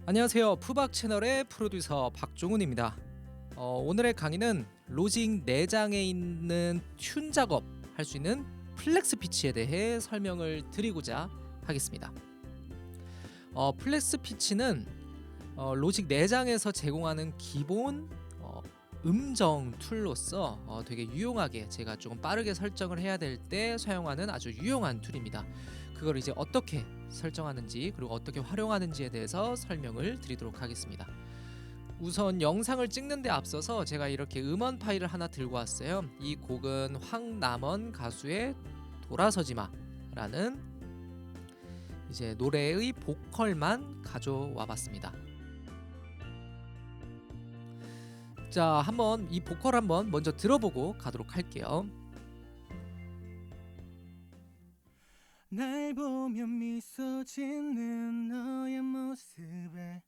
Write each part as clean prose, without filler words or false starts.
안녕하세요. 푸박 채널의 프로듀서 박종훈입니다. 오늘의 강의는 로직 내장에 있는 튠 작업 할 수 있는 플렉스 피치에 대해 설명을 드리고자 하겠습니다. 플렉스 피치는 로직 내장에서 제공하는 기본 음정 툴로서 되게 유용하게 제가 조금 빠르게 설정을 해야 될 때 사용하는 아주 유용한 툴입니다. 그걸 이제 어떻게 설정하는지 그리고 어떻게 활용하는지에 대해서 설명을 드리도록 하겠습니다. 우선 영상을 찍는 데 앞서서 제가 이렇게 음원 파일을 하나 들고 왔어요. 이 곡은 황남원 가수의 돌아서지마 라는 이제 노래의 보컬만 가져와 봤습니다. 자, 한번 이 보컬 한번 먼저 들어보고 가도록 할게요. 날 보면 미소 짓는 너의 모습에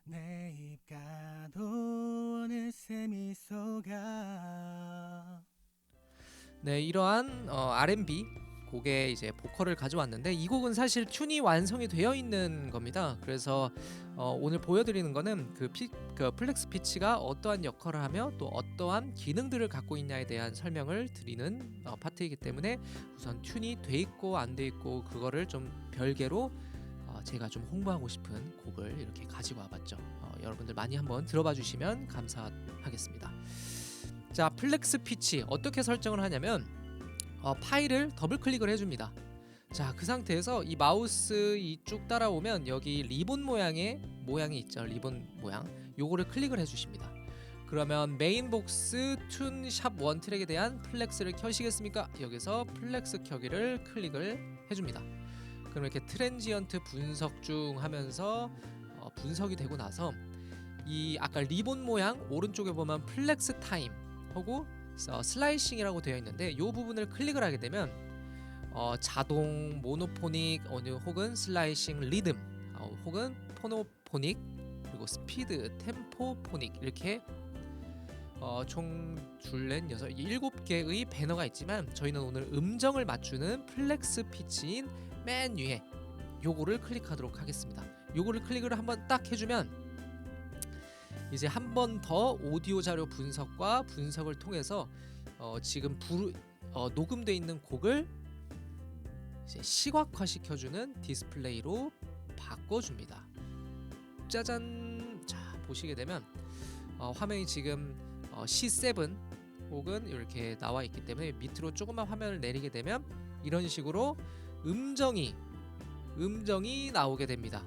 내 입가도 어느새 미소가. 네, 이러한 R&B 곡의 이제 보컬을 가져왔는데 이 곡은 사실 튠이 완성이 되어 있는 겁니다. 그래서 오늘 보여드리는 거는 그 플렉스 피치가 어떠한 역할을 하며 또 어떠한 기능들을 갖고 있냐에 대한 설명을 드리는 파트이기 때문에 우선 튠이 돼 있고 안 돼 있고 그거를 좀 별개로 제가 좀 홍보하고 싶은 곡을 이렇게 가지고 와봤죠. 여러분들 많이 한번 들어봐 주시면 감사하겠습니다. 자, 플렉스 피치 어떻게 설정을 하냐면 파일을 더블 클릭을 해줍니다. 자, 그 상태에서 이 마우스 이 쭉 따라오면 여기 리본 모양이 있죠. 리본 모양 요거를 클릭을 해주십니다. 그러면 메인복스 튠 샵 원 트랙에 대한 플렉스를 켜시겠습니까? 여기서 플렉스 켜기를 클릭을 해줍니다. 그럼 이렇게 트랜지언트 분석 중 하면서 분석이 되고 나서 이 아까 리본 모양 오른쪽에 보면 플렉스 타임 하고 슬라이싱이라고 되어 있는데 이 부분을 클릭을 하게 되면 자동, 모노포닉 혹은 슬라이싱 리듬 혹은 포노포닉 그리고 스피드, 템포, 포닉 이렇게 총 둘넷 7개의 배너가 있지만 저희는 오늘 음정을 맞추는 플렉스 피치인 맨 위에 요거를 클릭하도록 하겠습니다. 요거를 클릭을 한번 딱 해주면 이제 한 번 더 오디오 자료 분석과 분석을 통해서 지금 녹음되어 있는 곡을 이제 시각화 시켜주는 디스플레이로 바꿔줍니다. 짜잔! 자, 보시게 되면 화면이 지금 C7 혹은 이렇게 나와 있기 때문에 밑으로 조금만 화면을 내리게 되면 이런 식으로 음정이 나오게 됩니다.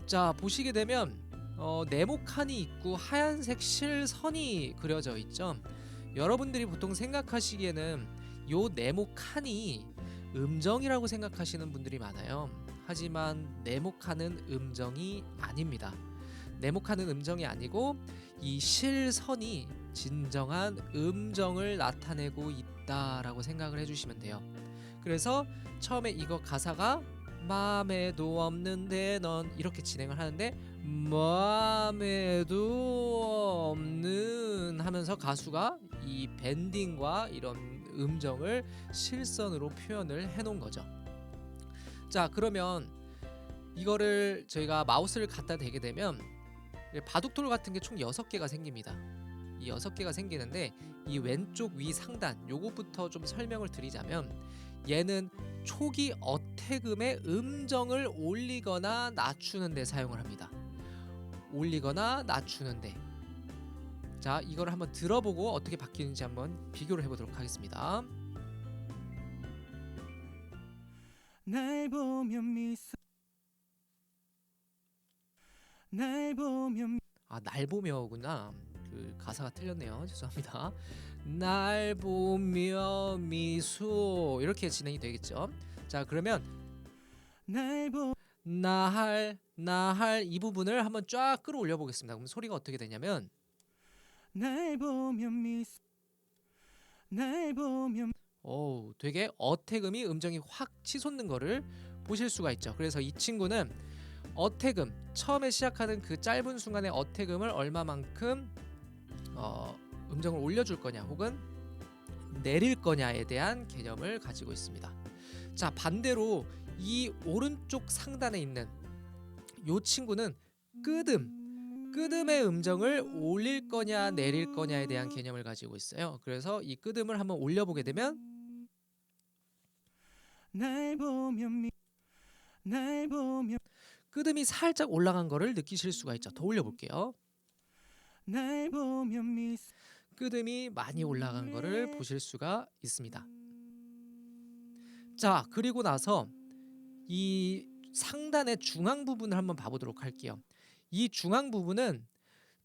자, 보시게 되면 네모칸이 있고 하얀색 실선이 그려져 있죠. 여러분들이 보통 생각하시기에는 요 네모칸이 음정이라고 생각하시는 분들이 많아요. 하지만 네모칸은 음정이 아닙니다. 네모칸은 음정이 아니고 이 실선이 진정한 음정을 나타내고 있다라고 생각을 해주시면 돼요. 그래서 처음에 이거 가사가 맘에도 없는데 넌 이렇게 진행을 하는데 맘에도 없는 하면서 가수가 이 밴딩과 이런 음정을 실선으로 표현을 해놓은 거죠. 자, 그러면 이거를 저희가 마우스를 갖다 대게 되면 바둑돌 같은 게 총 6개가 생깁니다. 이 6개가 생기는데 이 왼쪽 위 상단 요것부터 좀 설명을 드리자면 얘는 초기 어태금의 음정을 올리거나 낮추는 데 사용을 합니다. 올리거나 낮추는 데. 자, 이걸 한번 들어보고 어떻게 바뀌는지 한번 비교를 해보도록 하겠습니다. 날 보면 날 보며구나. 그 가사가 틀렸네요. 죄송합니다. 날 보며 미소 이렇게 진행이 되겠죠. 자, 그러면 나할 이 부분을 한번 쫙 끌어올려 보겠습니다. 그럼 소리가 어떻게 되냐면 날 보면 되게 어태금이 음정이 확 치솟는 거를 보실 수가 있죠. 그래서 이 친구는 어태금 처음에 시작하는 그 짧은 순간의 어태금을 얼마만큼 음정을 올려줄 거냐 혹은 내릴 거냐에 대한 개념을 가지고 있습니다. 자, 반대로 이 오른쪽 상단에 있는 요 친구는 끄듬의 음정을 올릴 거냐 내릴 거냐에 대한 개념을 가지고 있어요. 그래서 이 끄듬을 한번 올려보게 되면 날 보면 끄듬이 살짝 올라간 거를 느끼실 수가 있죠. 더 올려볼게요. 날 보면 끄듬이 많이 올라간 거를 보실 수가 있습니다. 자, 그리고 나서 이 상단의 중앙 부분을 한번 봐보도록 할게요. 이 중앙 부분은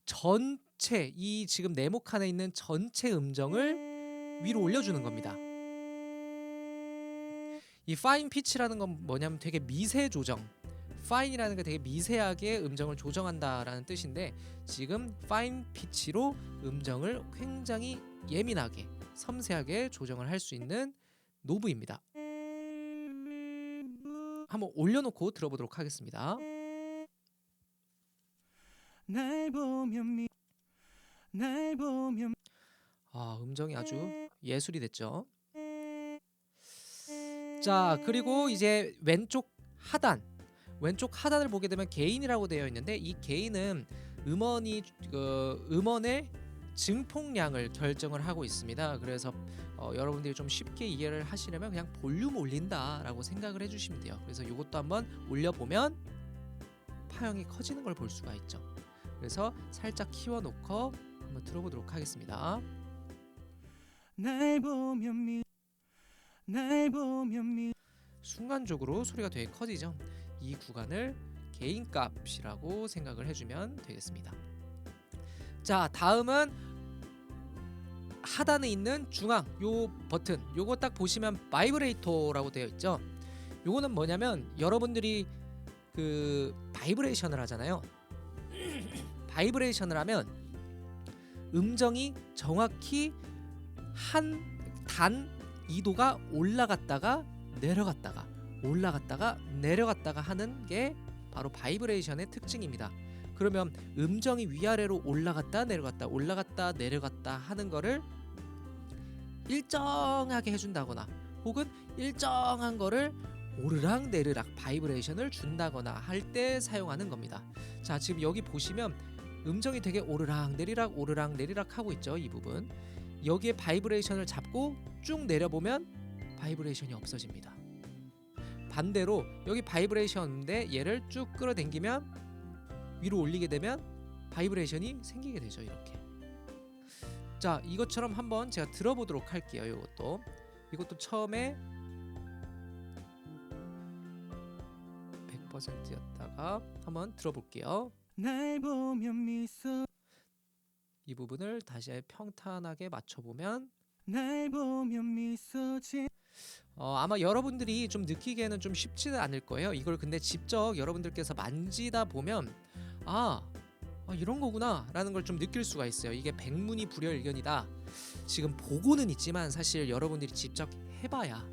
전체 이 지금 네모 칸에 있는 전체 음정을 위로 올려주는 겁니다. 이 파인 피치라는 건 뭐냐면 되게 미세 조정. 파인이라는 게 되게 미세하게 음정을 조정한다라는 뜻인데 지금 파인 피치로 음정을 굉장히 예민하게 섬세하게 조정을 할 수 있는 노브입니다. 한번 올려놓고 들어보도록 하겠습니다. 날 보면 음정이 아주 예술이 됐죠. 자, 그리고 이제 왼쪽 하단을 보게 되면 게인이라고 되어 있는데 이 게인은 음원의 증폭량을 결정을 하고 있습니다. 그래서 여러분들이 좀 쉽게 이해를 하시려면 그냥 볼륨 올린다라고 생각을 해주시면 돼요. 그래서 이것도 한번 올려보면 파형이 커지는 걸 볼 수가 있죠. 그래서 살짝 키워놓고 한번 들어보도록 하겠습니다. 날 보면 순간적으로 소리가 되게 커지죠. 이 구간을 게인값이라고 생각을 해주면 되겠습니다. 자, 다음은 하단에 있는 중앙 요 버튼, 요거 딱 보시면 바이브레이터라고 되어 있죠. 요거는 뭐냐면 여러분들이 그 바이브레이션을 하잖아요. 바이브레이션을 하면 음정이 정확히 한 단 2도가 올라갔다가 내려갔다가 하는 게 바로 바이브레이션의 특징입니다. 그러면 음정이 위아래로 올라갔다 내려갔다 하는 거를 일정하게 해준다거나 혹은 일정한 거를 오르락 내리락 바이브레이션을 준다거나 할 때 사용하는 겁니다. 자, 지금 여기 보시면 음정이 되게 오르락 내리락 하고 있죠. 이 부분 여기에 바이브레이션을 잡고 쭉 내려보면 바이브레이션이 없어집니다. 반대로 여기 바이브레이션인데 얘를 쭉 끌어당기면 위로 올리게 되면 바이브레이션이 생기게 되죠. 이렇게. 자, 이것처럼 한번 제가 들어보도록 할게요. 이것도 처음에 100%였다가 한번 들어볼게요. 날 보면 미소 이 부분을 다시 평탄하게 맞춰보면 날 보면 미소 아마 여러분들이 좀 느끼기에는 좀 쉽지는 않을 거예요. 이걸 근데 직접 여러분들께서 만지다 보면 이런 거구나 라는 걸 좀 느낄 수가 있어요. 이게 백문이 불여일견이다. 지금 보고는 있지만 사실 여러분들이 직접 해봐야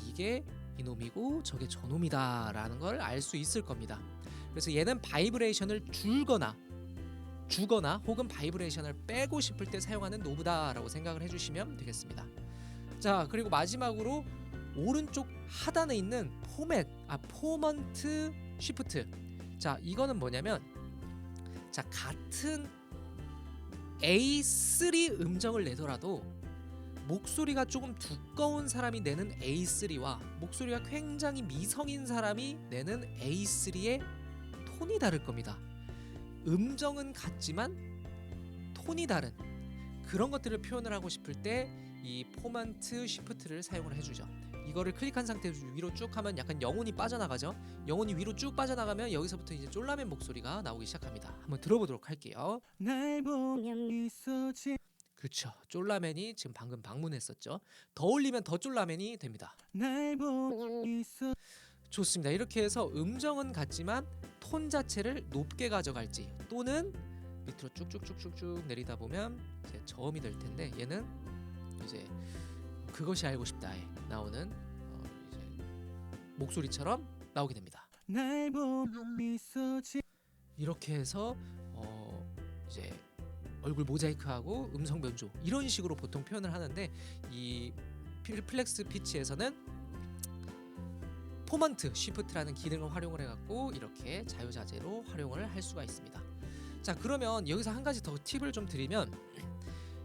이게 이놈이고 저게 저놈이다 라는 걸 알 수 있을 겁니다. 그래서 얘는 바이브레이션을 주거나 혹은 바이브레이션을 빼고 싶을 때 사용하는 노브다라고 생각을 해주시면 되겠습니다. 자, 그리고 마지막으로 오른쪽 하단에 있는 포먼트 쉬프트. 자, 이거는 뭐냐면 자, 같은 A3 음정을 내더라도 목소리가 조금 두꺼운 사람이 내는 A3와 목소리가 굉장히 미성인 사람이 내는 A3의 톤이 다를 겁니다. 음정은 같지만 톤이 다른 그런 것들을 표현을 하고 싶을 때 이 포먼트 쉬프트를 사용을 해주죠. 이거를 클릭한 상태에서 위로 쭉 하면 약간 영혼이 빠져나가죠. 영혼이 위로 쭉 빠져나가면 여기서부터 이제 쫄라맨 목소리가 나오기 시작합니다. 한번 들어보도록 할게요. 날 보면 미소 그렇죠. 쫄라맨이 지금 방금 방문했었죠. 더 올리면 더 쫄라맨이 됩니다. 날 보면 미소 좋습니다. 이렇게 해서 음정은 같지만 톤 자체를 높게 가져갈지 또는 밑으로 쭉쭉쭉쭉쭉 내리다 보면 이제 저음이 될 텐데 얘는 이제 그것이 알고 싶다에 나오는 이제 목소리처럼 나오게 됩니다. 날 보면 미소 이렇게 해서 이제 얼굴 모자이크하고 음성 변조 이런 식으로 보통 표현을 하는데 이 플렉스 피치에서는 코먼트 쉬프트라는 기능을 활용을 해갖고 이렇게 자유자재로 활용을 할 수가 있습니다. 자, 그러면 여기서 한 가지 더 팁을 좀 드리면,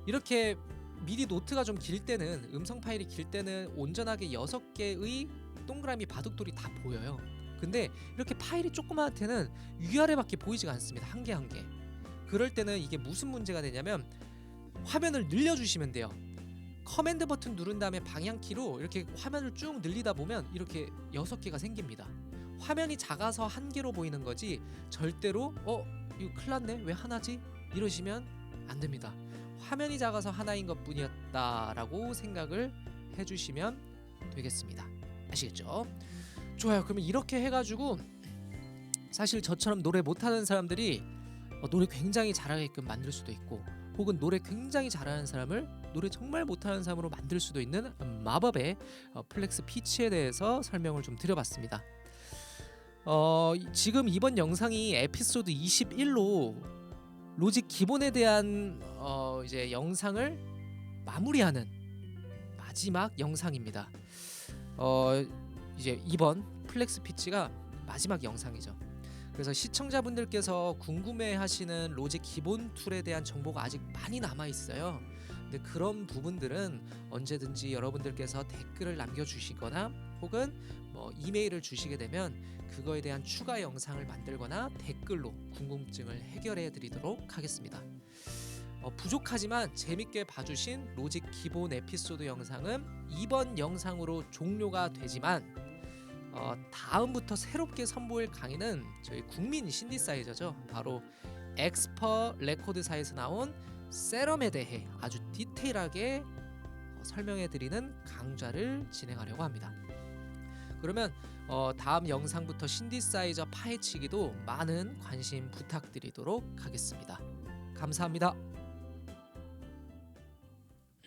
이렇게 미디 노트가 좀 길 때는, 음성 파일이 길 때는 온전하게 6개의 동그라미 바둑돌이 다 보여요. 근데 이렇게 파일이 조그마한 때는 위아래밖에 보이지가 않습니다. 한 개 한 개. 그럴 때는 이게 무슨 문제가 되냐면, 화면을 늘려주시면 돼요. 커맨드 버튼 누른 다음에 방향키로 이렇게 화면을 쭉 늘리다 보면 이렇게 6개가 생깁니다. 화면이 작아서 한 개로 보이는 거지, 절대로 이거 큰일 났네, 왜 하나지? 이러시면 안 됩니다. 화면이 작아서 하나인 것 뿐이었다라고 생각을 해주시면 되겠습니다. 아시겠죠? 좋아요. 그러면 이렇게 해가지고 사실 저처럼 노래 못하는 사람들이 노래 굉장히 잘하게끔 만들 수도 있고, 혹은 노래 굉장히 잘하는 사람을 노래 정말 못하는 사람으로 만들 수도 있는 마법의 플렉스 피치에 대해서 설명을 좀 드려봤습니다. 지금 이번 영상이 에피소드 21로 로직 기본에 대한 이제 영상을 마무리하는 마지막 영상입니다. 이제 이번 플렉스 피치가 마지막 영상이죠. 그래서 시청자분들께서 궁금해하시는 로직 기본 툴에 대한 정보가 아직 많이 남아 있어요. 근데 그런 부분들은 언제든지 여러분들께서 댓글을 남겨주시거나 혹은 이메일을 주시게 되면 그거에 대한 추가 영상을 만들거나 댓글로 궁금증을 해결해 드리도록 하겠습니다. 부족하지만 재밌게 봐주신 로직 기본 에피소드 영상은 이번 영상으로 종료가 되지만, 다음부터 새롭게 선보일 강의는 저희 국민 신디사이저죠. 바로 엑스퍼 레코드사에서 나온 세럼에 대해 아주 디테일하게 설명해드리는 강좌를 진행하려고 합니다. 그러면 다음 영상부터 신디사이저 파헤치기도 많은 관심 부탁드리도록 하겠습니다. 감사합니다.